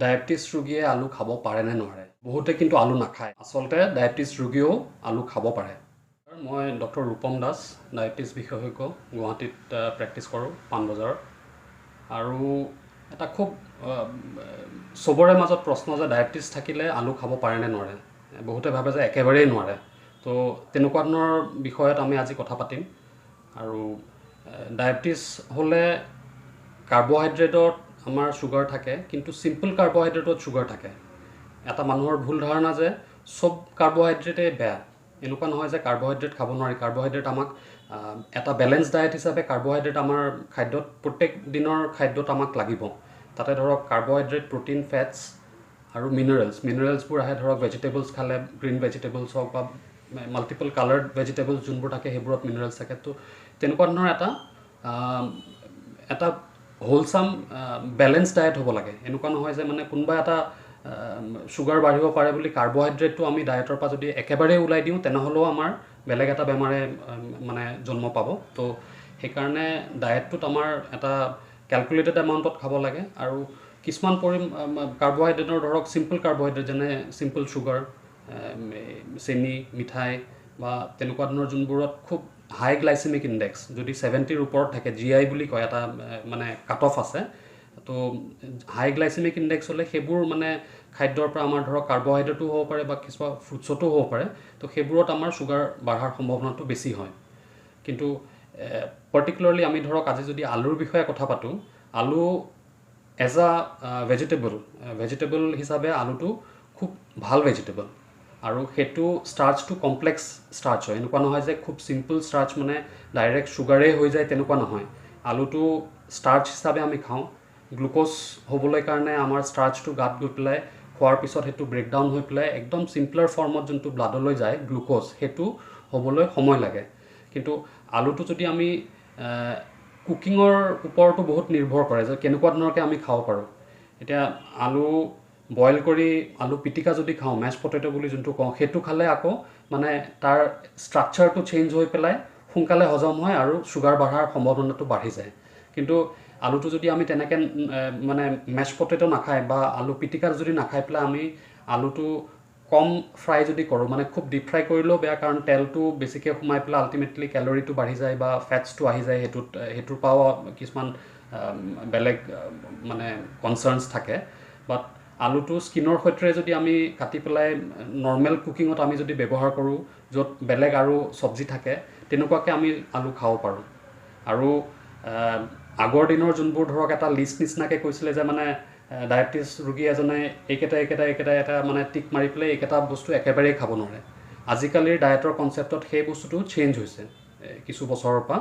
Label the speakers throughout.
Speaker 1: Diabetes ৰোগীয়ে আলু খাব পাৰে নে নোৱাৰে? বহুতে কিন্তু আলু নাখায়। আচলতে ডায়েবেটিছ ৰোগীয়েও আলু খাব পাৰে। মই ডক্টৰ ৰূপম দাস, ডায়েবেটিছ বিশেষজ্ঞ, গুৱাহাটীত প্ৰেক্টিছ কৰোঁ, পাণবজাৰত। আৰু এটা খুব চবৰে মাজত প্ৰশ্ন যে ডায়েবেটিছ থাকিলে আলু খাব পাৰে নে নোৱাৰে? বহুতে ভাবে যে একেবাৰেই নোৱাৰে। তো তেনেকুৱা ধৰণৰ বিষয়ত আমি আজি কথা পাতিম। আৰু ডায়েবেটিছ হ'লে কাৰ্বহাইড্ৰেটত আমাৰ ছুগাৰ থাকে, কিন্তু চিম্পল কাৰ্বহাইড্ৰেটত ছুগাৰ থাকে। এটা মানুহৰ ভুল ধাৰণা যে চব কাৰ্বহাইড্ৰেটেই বেয়া। এনেকুৱা নহয় যে কাৰ্বহাইড্ৰেট খাব নোৱাৰি। কাৰ্বহাইড্ৰেট আমাক এটা বেলেঞ্চ ডায়েট হিচাপে কাৰ্বহাইড্ৰেট আমাৰ খাদ্যত, প্ৰত্যেক দিনৰ খাদ্যত আমাক লাগিব। তাতে ধৰক কাৰ্বহাইড্ৰেট, প্ৰ'টিন, ফেটছ আৰু মিনাৰেলছবোৰ আহে ধৰক ভেজিটেবলছ খালে, গ্ৰীণ ভেজিটেবলছ হওক বা মাল্টিপল কালাৰ্ড ভেজিটেবলছ যোনবোৰ থাকে সেইবোৰত মিনাৰেলছ থাকে। তো তেনেকুৱা ধৰণৰ এটা হোলচাম বেলেঞ্চ ডায়েট হ'ব লাগে। এনেকুৱা নহয় যে মানে কোনোবা এটা ছুগাৰ বাঢ়িব পাৰে বুলি কাৰ্বহাইড্ৰেটটো আমি ডায়েটৰ পৰা যদি একেবাৰেই ওলাই দিওঁ, তেনেহ'লেও আমাৰ বেলেগ এটা বেমাৰে মানে জন্ম পাব। তো সেইকাৰণে ডায়েটটোত আমাৰ এটা কেলকুলেটেড এমাউণ্টত খাব লাগে। আৰু কিছুমান কাৰ্বহাইড্ৰেটৰ ধৰক চিম্পল কাৰ্বহাইড্ৰেট, যেনে চিম্পল ছুগাৰ, চেনি, মিঠাই বা তেনেকুৱা ধৰণৰ যোনবোৰত খুব হাই গ্লাইচেমিক ইণ্ডেক্স, যদি 70ৰ ওপৰত থাকে, GI বুলি কয়, এটা মানে কাট অফ আছে। তো হাই গ্লাইচেমিক ইণ্ডেক্স হ'লে সেইবোৰ মানে খাদ্যৰ পৰা আমাৰ ধৰক কাৰ্বহাইড্ৰেটো হ'ব পাৰে বা কিছুমান ফ্ৰুটছতো হ'ব পাৰে। তো সেইবোৰত আমাৰ ছুগাৰ বাঢ়াৰ সম্ভাৱনাটো বেছি হয়। কিন্তু পাৰ্টিকুলাৰলি আমি ধৰক আজি যদি আলুৰ বিষয়ে কথা পাতোঁ, আলু এজ আ ভেজিটেবল হিচাপে আলুটো খুব ভাল ভেজিটেবল। আৰু সেইটো ষ্টাৰ্চটো কমপ্লেক্স ষ্টাৰ্চ হয়। এনেকুৱা নহয় যে খুব চিম্পল ষ্টাৰ্চ মানে ডাইৰেক্ট ছুগাৰেই হৈ যায়, তেনেকুৱা নহয়। আলুটো ষ্টাৰ্চ হিচাপে আমি খাওঁ। গ্লুক'জ হ'বলৈ কাৰণে আমাৰ ষ্টাৰ্চটো গাত গৈ পেলাই খোৱাৰ পিছত সেইটো ব্ৰেকডাউন হৈ পেলাই একদম চিম্পলাৰ ফৰ্মত যোনটো ব্লাডলৈ যায় গ্লুক'জ, সেইটো হ'বলৈ সময় লাগে। কিন্তু আলুটো যদি আমি কুকিঙৰ ওপৰতো বহুত নিৰ্ভৰ কৰে যে কেনেকুৱা ধৰণৰকৈ আমি খাব পাৰোঁ। এতিয়া আলু বইল কৰি আলু পিটিকা যদি খাওঁ, মেছ পটেটো বুলি যোনটো কওঁ, সেইটো খালে আকৌ মানে তাৰ ষ্ট্ৰাকচাৰটো চেঞ্জ হৈ পেলাই সোনকালে হজম হয় আৰু ছুগাৰ বাঢ়াৰ সম্ভাৱনাটো বাঢ়ি যায়। কিন্তু আলুটো যদি আমি তেনেকৈ মানে মেছ পটেটো নাখায় বা আলু পিটিকা যদি নাখাই পেলাই আমি আলুটো কম ফ্ৰাই যদি কৰোঁ, মানে খুব ডিপ ফ্ৰাই কৰিলেও বেয়া, কাৰণ তেলটো বেছিকৈ সোমাই পেলাই আল্টিমেটলি কেলৰিটো বাঢ়ি যায় বা ফেটছটো আহি যায়। সেইটোৰ পৰাও কিছুমান বেলেগ মানে কনচাৰ্নছ থাকে। বাট আলুটো স্কিনৰ সৈতে যদি আমি কাটি পেলাই নৰ্মেল কুকিঙত আমি যদি ব্যৱহাৰ কৰোঁ, য'ত বেলেগ আৰু চব্জি থাকে, তেনেকুৱাকৈ আমি আলু খাব পাৰোঁ। আৰু আগৰ দিনৰ যোনবোৰ ধৰক এটা লিষ্ট নিচিনাকৈ কৈছিলে যে মানে ডায়েবেটিছ ৰোগী এজনে এইকেইটা এটা মানে টিক মাৰি পেলাই এইকেইটা বস্তু একেবাৰেই খাব নোৱাৰে। আজিকালিৰ ডায়েটৰ কনচেপ্টত সেই বস্তুটো চেঞ্জ হৈছে কিছু বছৰৰ পৰা,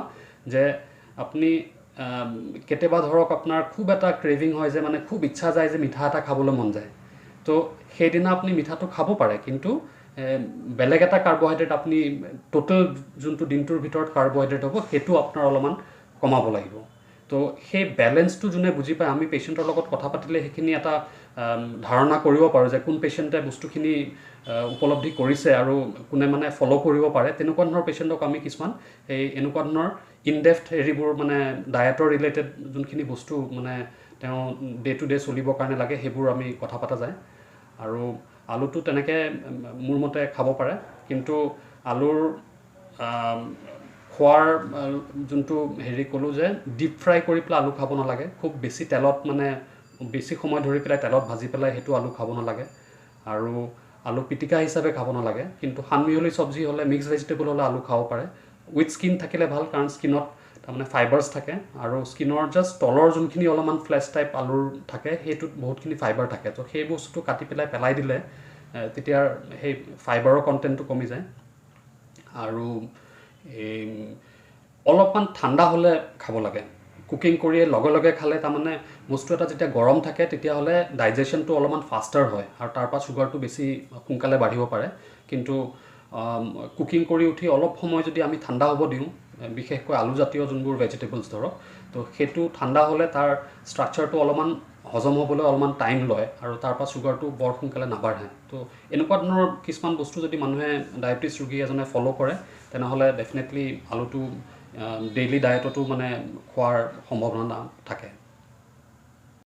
Speaker 1: যে আপুনি কেতিয়াবা ধৰক আপোনাৰ খুব এটা ক্ৰেভিং হয়, যে মানে খুব ইচ্ছা যায় যে মিঠা এটা খাবলৈ মন যায়। তো সেইদিনা আপুনি মিঠাটো খাব পাৰে, কিন্তু বেলেগ এটা কাৰ্বহাইড্ৰেট আপুনি টোটেল যোনটো দিনটোৰ ভিতৰত কাৰ্বহাইড্ৰেট হ'ব, সেইটো আপোনাৰ অলপমান কমাব লাগিব। তো সেই বেলেঞ্চটো যোনে বুজি পায়, আমি পেচেণ্টৰ লগত কথা পাতিলে সেইখিনি এটা ধাৰণা কৰিব পাৰোঁ যে কোন পেচেণ্টে বস্তুখিনি উপলব্ধি কৰিছে আৰু কোনে মানে ফ'ল' কৰিব পাৰে। তেনেকুৱা ধৰণৰ পেচেণ্টক আমি কিছুমান এনেকুৱা ধৰণৰ ইনডেফ্থ হেৰিবোৰ মানে ডায়েটৰ ৰিলেটেড যোনখিনি বস্তু মানে তেওঁ ডে টু ডে চলিবৰ কাৰণে লাগে, সেইবোৰ আমি কথা পতা যায়। আৰু আলুটো তেনেকৈ মোৰ মতে খাব পাৰে, কিন্তু আলুৰ খোৱাৰ যোনটো হেৰি ক'লোঁ যে ডিপ ফ্ৰাই কৰি পেলাই আলু খাব নালাগে। খুব বেছি তেলত মানে বেছি সময় ধৰি পেলাই তেলত ভাজি পেলাই সেইটো আলু খাব নালাগে। আৰু আলু পিটিকা হিচাপে খাব নালাগে। কিন্তু সানমিহলি চব্জি হ'লে, মিক্স ভেজিটেবল হ'লে আলু খাব পাৰে। উইথ স্কিন থাকিলে ভাল, কাৰণ স্কিনত তাৰমানে ফাইবাৰ্ছ থাকে, আৰু স্কিনৰ জাষ্ট তলৰ যোনখিনি অলপমান ফ্লেছ টাইপ আলুৰ থাকে, সেইটোত বহুতখিনি ফাইবাৰ থাকে। তো সেই বস্তুটো কাটি পেলাই দিলে তেতিয়া সেই ফাইবাৰৰ কণ্টেণ্টটো কমি যায়। আৰু অলপমান ঠাণ্ডা হ'লে খাব লাগে। কুকিং কৰিয়ে লগে লগে খালে তাৰমানে বস্তু এটা যেতিয়া গৰম থাকে, তেতিয়াহ'লে ডাইজেশ্যনটো অলপমান ফাষ্টাৰ হয় আৰু তাৰপৰা ছুগাৰটো বেছি সোনকালে বাঢ়িব পাৰে। কিন্তু কুকিং কৰি উঠি অলপ সময় যদি আমি ঠাণ্ডা হ'ব দিওঁ, বিশেষকৈ আলুজাতীয় যোনবোৰ ভেজিটেবলছ ধৰক, তো সেইটো ঠাণ্ডা হ'লে তাৰ ষ্ট্ৰাকচাৰটো অলপমান হজম হ'বলৈ অলপমান টাইম লয় আৰু তাৰপৰা ছুগাৰটো বৰ সোনকালে নাবাঢ়ে। তো এনেকুৱা ধৰণৰ কিছুমান বস্তু যদি মানুহে, ডায়েবেটিছ ৰোগী এজনে ফ'ল' কৰে, তেনেহ'লে ডেফিনেটলি আলুটো ডেইলি ডায়েটতো মানে খোৱাৰ সম্ভাৱনা থাকে।